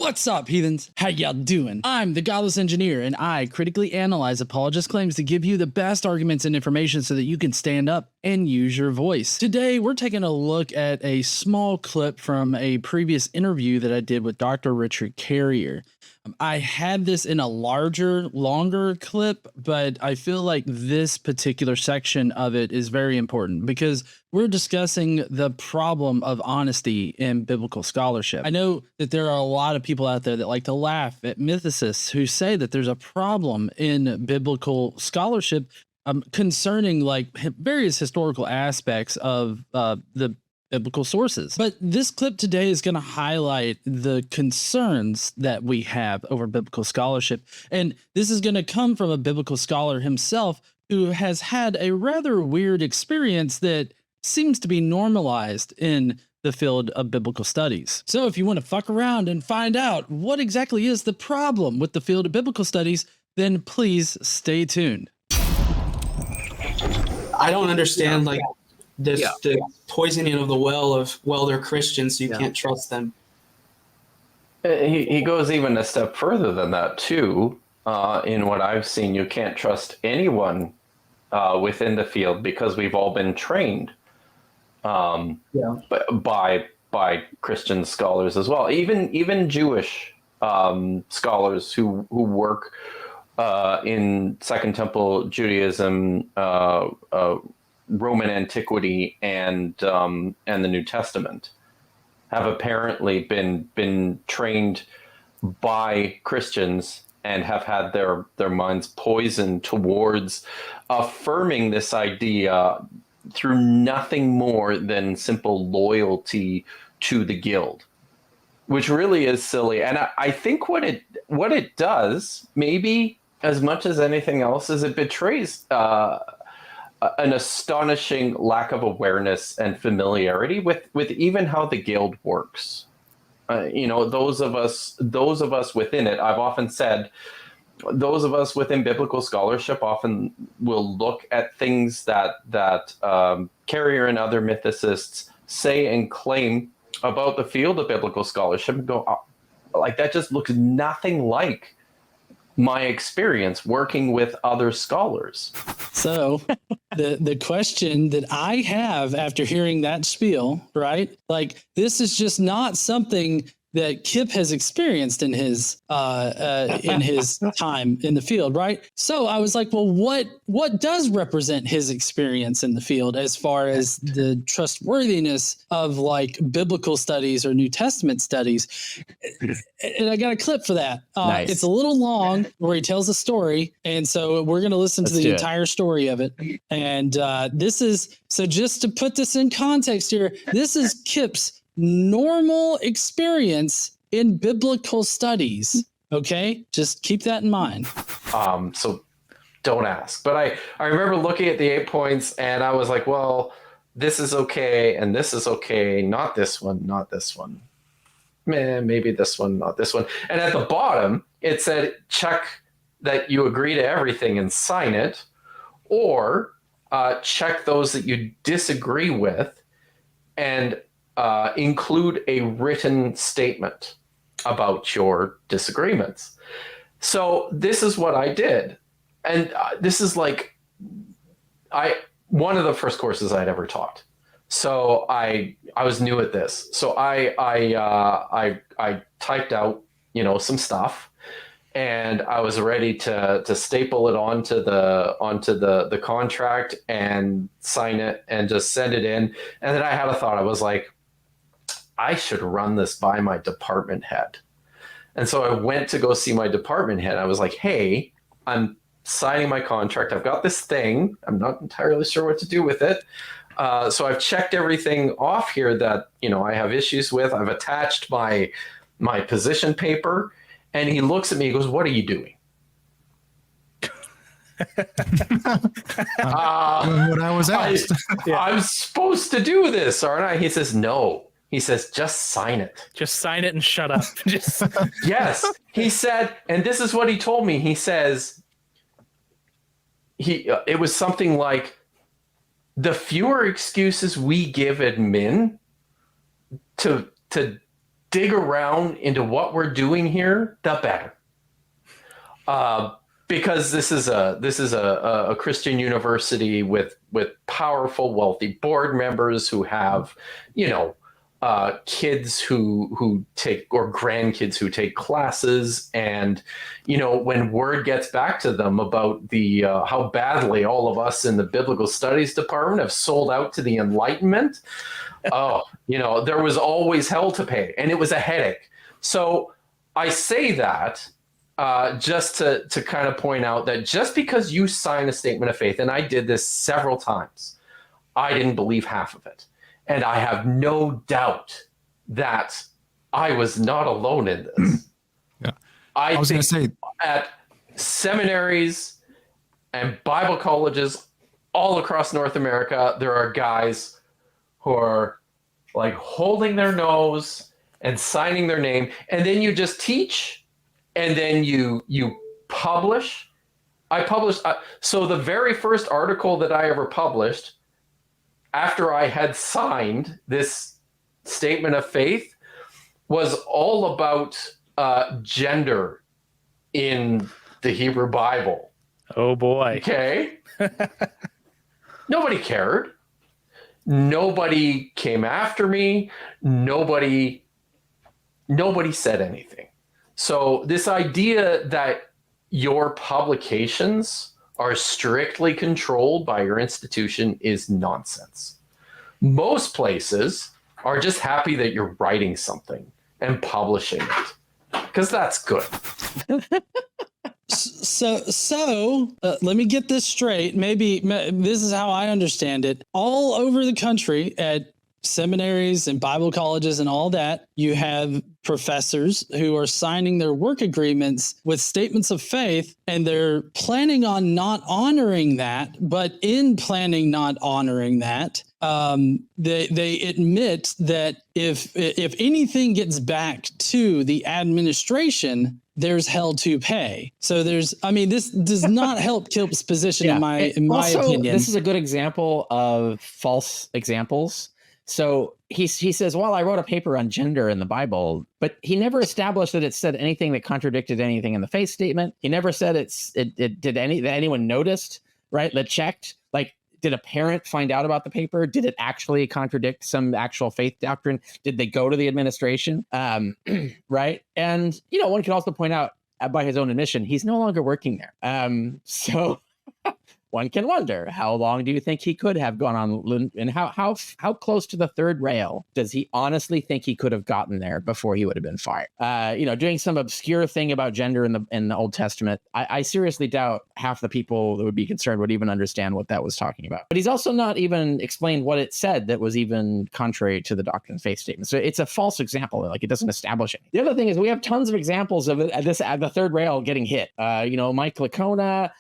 What's up, heathens? How y'all doing? I'm the Godless engineer, and I critically analyze apologist claims to give you the best arguments and information so that you can stand up and use your voice. Today, we're taking a look at a small clip from a previous interview that I did with Dr. Richard Carrier. I had this in a larger, longer clip, but I feel like this particular section of it is very important because we're discussing the problem of honesty in biblical scholarship. I know that there are a lot of people out there that like to laugh at mythicists who say that there's a problem in biblical scholarship concerning like various historical aspects of the biblical sources. But this clip today is going to highlight the concerns that we have over biblical scholarship. And this is going to come from a biblical scholar himself who has had a rather weird experience that seems to be normalized in the field of biblical studies. So if you want to fuck around and find out what exactly is the problem with the field of biblical studies, then please stay tuned. I don't understand the poisoning of the well of, well, they're Christians, so you can't trust them. He goes even a step further than that too. In what I've seen, you can't trust anyone within the field because we've all been trained by Christian scholars as well. Even Jewish scholars who work in Second Temple Judaism, Roman antiquity, and the New Testament have apparently been trained by Christians and have had their minds poisoned towards affirming this idea through nothing more than simple loyalty to the guild, which really is silly. And I think what it does, maybe as much as anything else, is it betrays an astonishing lack of awareness and familiarity with even how the guild works. Those of us within it, I've often said, those of us within biblical scholarship often will look at things that Carrier and other mythicists say and claim about the field of biblical scholarship and go, oh, like that just looks nothing like my experience working with other scholars. So the question that I have after hearing that spiel, right? Like, this is just not something that Kip has experienced in his time in the field, right? So I was like, well, what does represent his experience in the field as far as the trustworthiness of like biblical studies or New Testament studies? And I got a clip for that. Nice. It's a little long where he tells a story, and so we're going to listen to the entire story of it. And this is, so just to put this in context here, this is Kip's normal experience in biblical studies. Okay, just keep that in mind. So don't ask. But I remember looking at the 8 points and I was like, well, this is okay and this is okay. Not this one, not this one. Maybe this one, not this one. And at the bottom, it said, check that you agree to everything and sign it, or check those that you disagree with and include a written statement about your disagreements. So this is what I did. And this is like one of the first courses I'd ever taught. So I was new at this. So I typed out, some stuff, and I was ready to staple it onto the contract and sign it and just send it in. And then I had a thought. I was like, I should run this by my department head. And so I went to go see my department head. I was like, hey, I'm signing my contract. I've got this thing. I'm not entirely sure what to do with it. So I've checked everything off here that, I have issues with. I've attached my position paper. And he looks at me, he goes, what are you doing? What I was asked. I'm supposed to do this, aren't I? He says, no. He says, just sign it. Just sign it and shut up. Yes. He said, and this is what he told me. He says, it was something like, the fewer excuses we give admin to dig around into what we're doing here, the better. Because this is a Christian university with powerful, wealthy board members who have, kids who take, or grandkids who take classes, and when word gets back to them about the how badly all of us in the biblical studies department have sold out to the Enlightenment, there was always hell to pay, and it was a headache. So I say that just to kind of point out that just because you sign a statement of faith, and I did this several times, I didn't believe half of it. And I have no doubt that I was not alone in this. Yeah. I was think going to say, at seminaries and Bible colleges all across North America, there are guys who are like holding their nose and signing their name. And then you just teach, and then you publish. I published. So the very first article that I ever published, after I had signed this statement of faith, was all about gender in the Hebrew Bible. Oh boy. Okay. Nobody cared. Nobody came after me. Nobody said anything. So this idea that your publications are strictly controlled by your institution is nonsense. Most places are just happy that you're writing something and publishing it, because that's good. So let me get this straight. Maybe this is how I understand it. All over the country at seminaries and Bible colleges and all that, you have professors who are signing their work agreements with statements of faith, and they're planning on not honoring that. But in planning not honoring that, they admit that if anything gets back to the administration, there's hell to pay. So this does not help Kilp's position in my opinion. This is a good example of false examples. So he says, well, I wrote a paper on gender in the Bible, but he never established that it said anything that contradicted anything in the faith statement. He never said that anyone noticed, right? That checked, like, did a parent find out about the paper? Did it actually contradict some actual faith doctrine? Did they go to the administration? Right. And, one could also point out, by his own admission, he's no longer working there. So one can wonder, how long do you think he could have gone on, and how close to the third rail does he honestly think he could have gotten there before he would have been fired? Doing some obscure thing about gender in the Old Testament. I seriously doubt half the people that would be concerned would even understand what that was talking about. But he's also not even explained what it said that was even contrary to the doctrine and faith statement. So it's a false example. Like, it doesn't establish it. The other thing is, we have tons of examples of it at the third rail getting hit. Mike Lacona.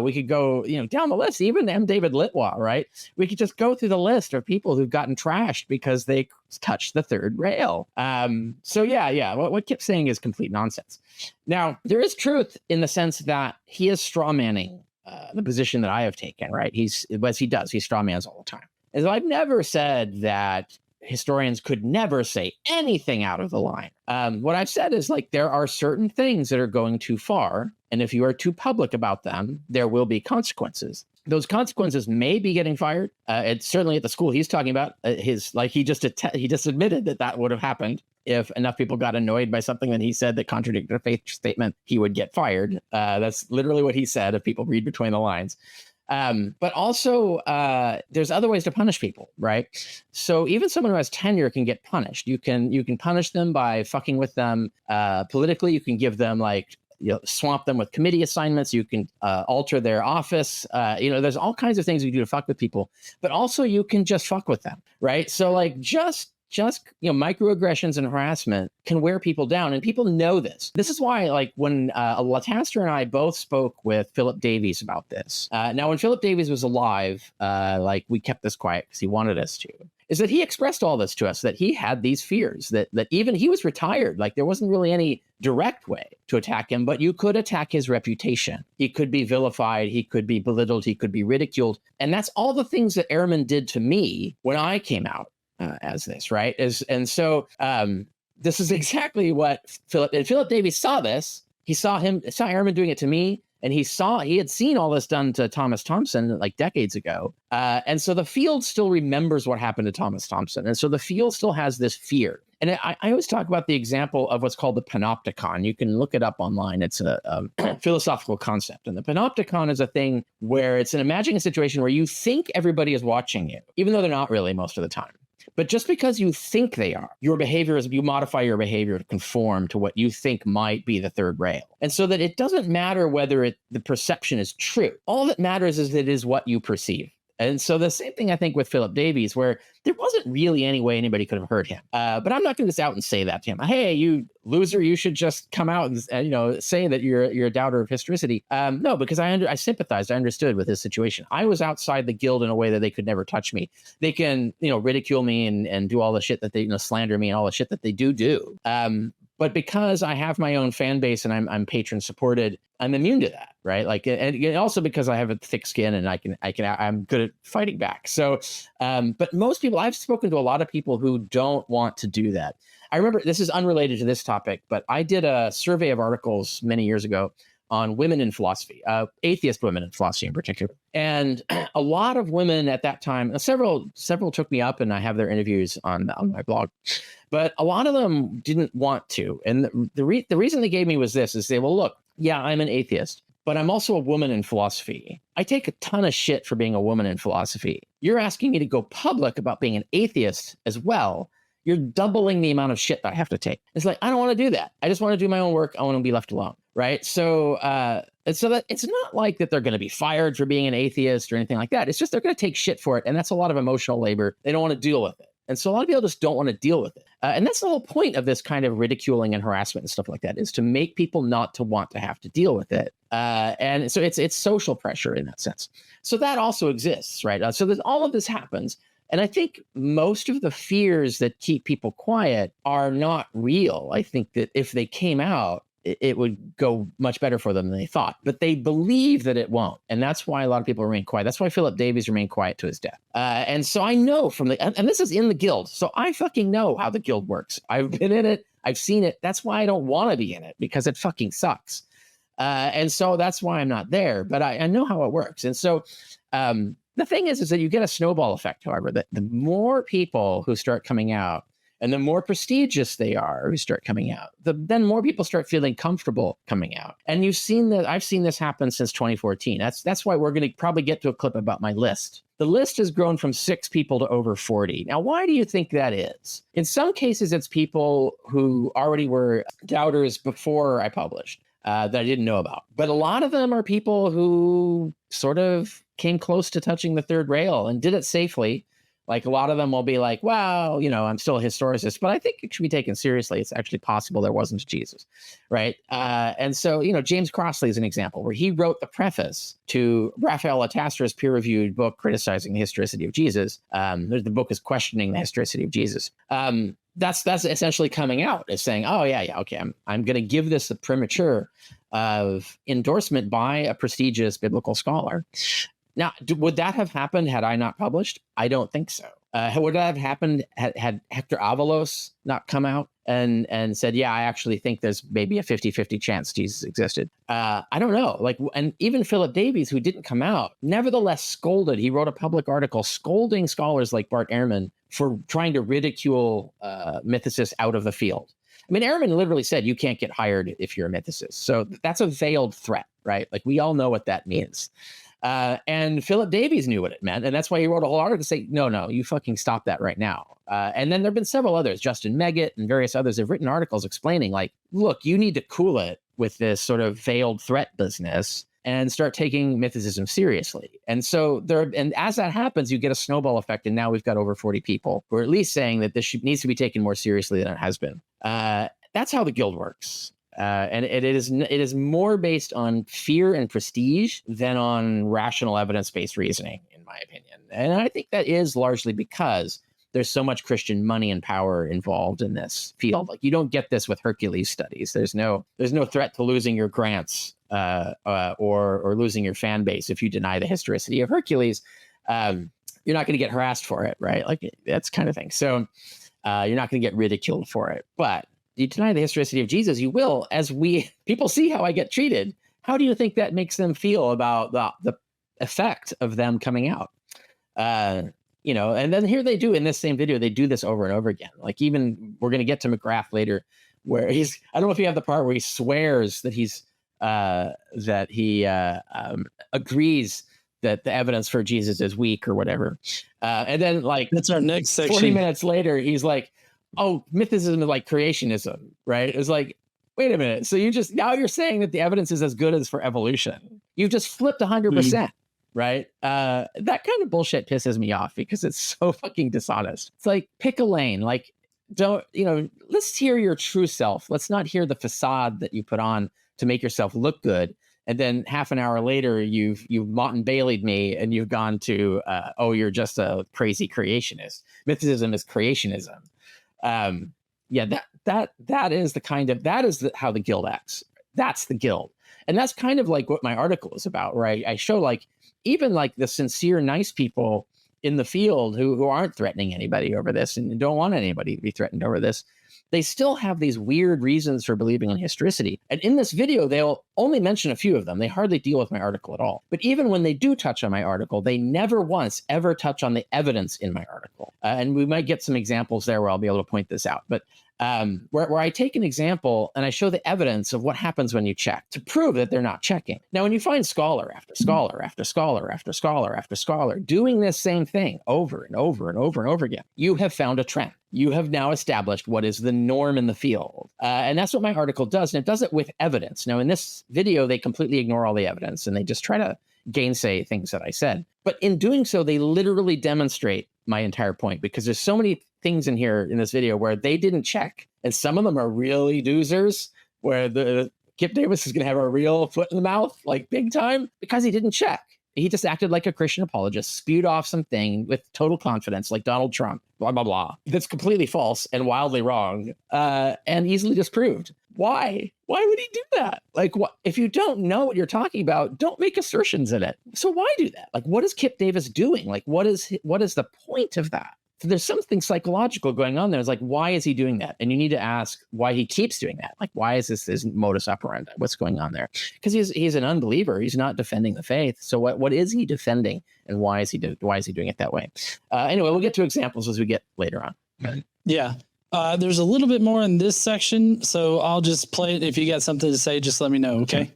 We could go, down the list, even M. David Litwa, right? We could just go through the list of people who've gotten trashed because they touched the third rail. What Kip's saying is complete nonsense. Now, there is truth in the sense that he is strawmanning the position that I have taken, right? He strawmans all the time. And so I've never said that historians could never say anything out of the line. What I've said is, like, there are certain things that are going too far, and if you are too public about them, there will be consequences. Those consequences may be getting fired. It's certainly at the school he's talking about. He just admitted that would have happened if enough people got annoyed by something that he said that contradicted a faith statement. He would get fired. That's literally what he said, if people read between the lines. But also, there's other ways to punish people, right? So even someone who has tenure can get punished. You can punish them by fucking with them politically. You can give them, swamp them with committee assignments. You can alter their office. There's all kinds of things you do to fuck with people. But also, you can just fuck with them, right? So just microaggressions and harassment can wear people down, and people know this. This is why, when Lataster and I both spoke with Philip Davies about this. Now, when Philip Davies was alive, we kept this quiet because he wanted us to. Is that he expressed all this to us, that he had these fears, that even he was retired. There wasn't really any direct way to attack him, but you could attack his reputation. He could be vilified, he could be belittled, he could be ridiculed. And that's all the things that Ehrman did to me when I came out as this, right? So this is exactly what Philip Davies saw this. He saw Ehrman doing it to me. And he had seen all this done to Thomas Thompson like decades ago. And so the field still remembers what happened to Thomas Thompson. And so the field still has this fear. And I always talk about the example of what's called the panopticon. You can look it up online. It's a philosophical concept. And the panopticon is a thing where it's imagining a situation where you think everybody is watching you, even though they're not really most of the time. But just because you think they are, you modify your behavior to conform to what you think might be the third rail. And so that it doesn't matter whether the perception is true. All that matters is that it is what you perceive. And so the same thing, I think, with Philip Davies, where there wasn't really any way anybody could have hurt him. But I'm not going to just out and say that to him. Hey, you loser, you should just come out and say that you're a doubter of historicity. No, because I sympathized. I understood with his situation. I was outside the guild in a way that they could never touch me. They can, ridicule me and do all the shit that they, slander me and all the shit that they do. But because I have my own fan base and I'm patron supported, I'm immune to that, right? Like, and also because I have a thick skin and I'm good at fighting back. So, but most people, I've spoken to a lot of people who don't want to do that. I remember, this is unrelated to this topic, but I did a survey of articles many years ago on women in philosophy, atheist women in philosophy in particular. And a lot of women at that time, several took me up and I have their interviews on my blog, but a lot of them didn't want to. And the reason they gave me was this, is say, well, look, yeah, I'm an atheist, but I'm also a woman in philosophy. I take a ton of shit for being a woman in philosophy. You're asking me to go public about being an atheist as well. You're doubling the amount of shit that I have to take. It's like, I don't want to do that. I just want to do my own work. I want to be left alone. Right. So, and so that it's not like that they're going to be fired for being an atheist or anything like that. It's just they're going to take shit for it. And that's a lot of emotional labor. They don't want to deal with it. And so a lot of people just don't want to deal with it. And that's the whole point of this kind of ridiculing and harassment and stuff like that, is to make people not to want to have to deal with it. And so it's social pressure in that sense. So that also exists. Right. So that all of this happens. And I think most of the fears that keep people quiet are not real. I think that if they came out, it would go much better for them than they thought. But they believe that it won't. And that's why a lot of people remain quiet. That's why Philip Davies remained quiet to his death. And so I know and this is in the guild. So I fucking know how the guild works. I've been in it. I've seen it. That's why I don't want to be in it, because it fucking sucks. And so that's why I'm not there. But I know how it works. And so the thing is that you get a snowball effect, however, that the more people who start coming out and the more prestigious they are who start coming out, then more people start feeling comfortable coming out. And you've seen that. I've seen this happen since 2014. That's why we're going to probably get to a clip about my list. The list has grown from 6 people to over 40. Now, why do you think that is? In some cases, it's people who already were doubters before I published that I didn't know about. But a lot of them are people who sort of came close to touching the third rail and did it safely. Like, a lot of them will be like, well, I'm still a historicist, but I think it should be taken seriously. It's actually possible there wasn't Jesus, right? And so, James Crossley is an example where he wrote the preface to Raphael Atastra's peer-reviewed book criticizing the historicity of Jesus. The book is questioning the historicity of Jesus. That's essentially coming out as saying, oh, yeah, okay, I'm going to give this a premature of endorsement by a prestigious biblical scholar. Now, would that have happened had I not published? I don't think so. Would that have happened had Hector Avalos not come out and said, yeah, I actually think there's maybe a 50-50 chance Jesus existed? I don't know. And even Philip Davies, who didn't come out, nevertheless scolded. He wrote a public article scolding scholars like Bart Ehrman for trying to ridicule mythicists out of the field. I mean, Ehrman literally said, you can't get hired if you're a mythicist. So that's a veiled threat, right? Like, we all know what that means. And Philip Davies knew what it meant. And that's why he wrote a whole article to say, no, you fucking stop that right now. And then there've been several others, Justin Meggitt and various others have written articles explaining, like, look, you need to cool it with this sort of veiled threat business and start taking mythicism seriously. And so and as that happens, you get a snowball effect. And now we've got over 40 people who are at least saying that this needs to be taken more seriously than it has been. That's how the guild works. And it is more based on fear and prestige than on rational evidence-based reasoning, in my opinion. And I think that is largely because there's so much Christian money and power involved in this field. Like, you don't get this with Hercules studies. There's no threat to losing your grants or losing your fan base if you deny the historicity of Hercules. You're not going to get harassed for it, right? Like, that's kind of thing. So You're not going to get ridiculed for it. But you deny the historicity of Jesus, you will, as people see how I get treated. How do you think that makes them feel about the effect of them coming out? And then here they do in this same video, they do this over and over again. Like, even we're going to get to McGrath later, where I don't know if you have the part where he swears that he agrees that the evidence for Jesus is weak or whatever. And then, like, that's our next section. 40 minutes later, he's like, oh, mythicism is like creationism, right? It's like, wait a minute. So now you're saying that the evidence is as good as for evolution. You've just flipped 100%, right? That kind of bullshit pisses me off because it's so fucking dishonest. It's like, pick a lane. Like, let's hear your true self. Let's not hear the facade that you put on to make yourself look good. And then half an hour later, you've Mott and Bailey'd me, and you've gone to, you're just a crazy creationist. Mythicism is creationism. That is how the guild acts. That's the guild. And that's kind of like what my article is about, right? I show, like, even like the sincere, nice people in the field who aren't threatening anybody over this and don't want anybody to be threatened over this, they still have these weird reasons for believing in historicity. And in this video, they'll only mention a few of them. They hardly deal with my article at all. But even when they do touch on my article, they never once ever touch on the evidence in my article. And we might get some examples there where I'll be able to point this out. But where I take an example and I show the evidence of what happens when you check to prove that they're not checking. Now, when you find scholar after scholar after scholar after scholar after scholar doing this same thing over and over and over and over again, you have found a trend. You have now established what is the norm in the field. And that's what my article does. And it does it with evidence. Now, in this video, they completely ignore all the evidence and they just try to gainsay things that I said. But in doing so, they literally demonstrate my entire point, because there's so many things in here in this video where they didn't check. And some of them are really doozers, where the Kip Davis is going to have a real foot in the mouth, like big time, because he didn't check. He just acted like a Christian apologist, spewed off something with total confidence, like Donald Trump, blah, blah, blah. That's completely false and wildly wrong, and easily disproved. Why? Why would he do that? Like, what if you don't know what you're talking about? Don't make assertions in it. So why do that? Like, what is Kip Davis doing? Like, what is the point of that? So there's something psychological going on there. It's like, why is he doing that? And you need to ask why he keeps doing that. Like, why is this his modus operandi? What's going on there? Because he's an unbeliever. He's not defending the faith. So what is he defending, and why is he doing it that way? Anyway, we'll get to examples as we get later on. Yeah. There's a little bit more in this section, so I'll just play it. If you got something to say, just let me know, okay?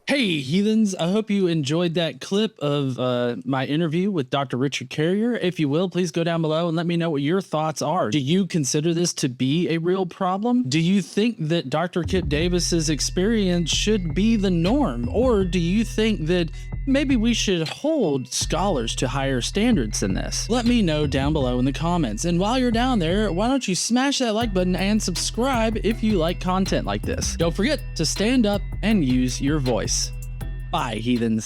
Hey, heathens. I hope you enjoyed that clip of my interview with Dr. Richard Carrier. If you will, please go down below and let me know what your thoughts are. Do you consider this to be a real problem? Do you think that Dr. Kip Davis's experience should be the norm? Or do you think that maybe we should hold scholars to higher standards than this? Let me know down below in the comments. And while you're down there, why don't you smash that like button and subscribe if you like content like this. Don't forget to stand up and use your voice. Bye, heathens.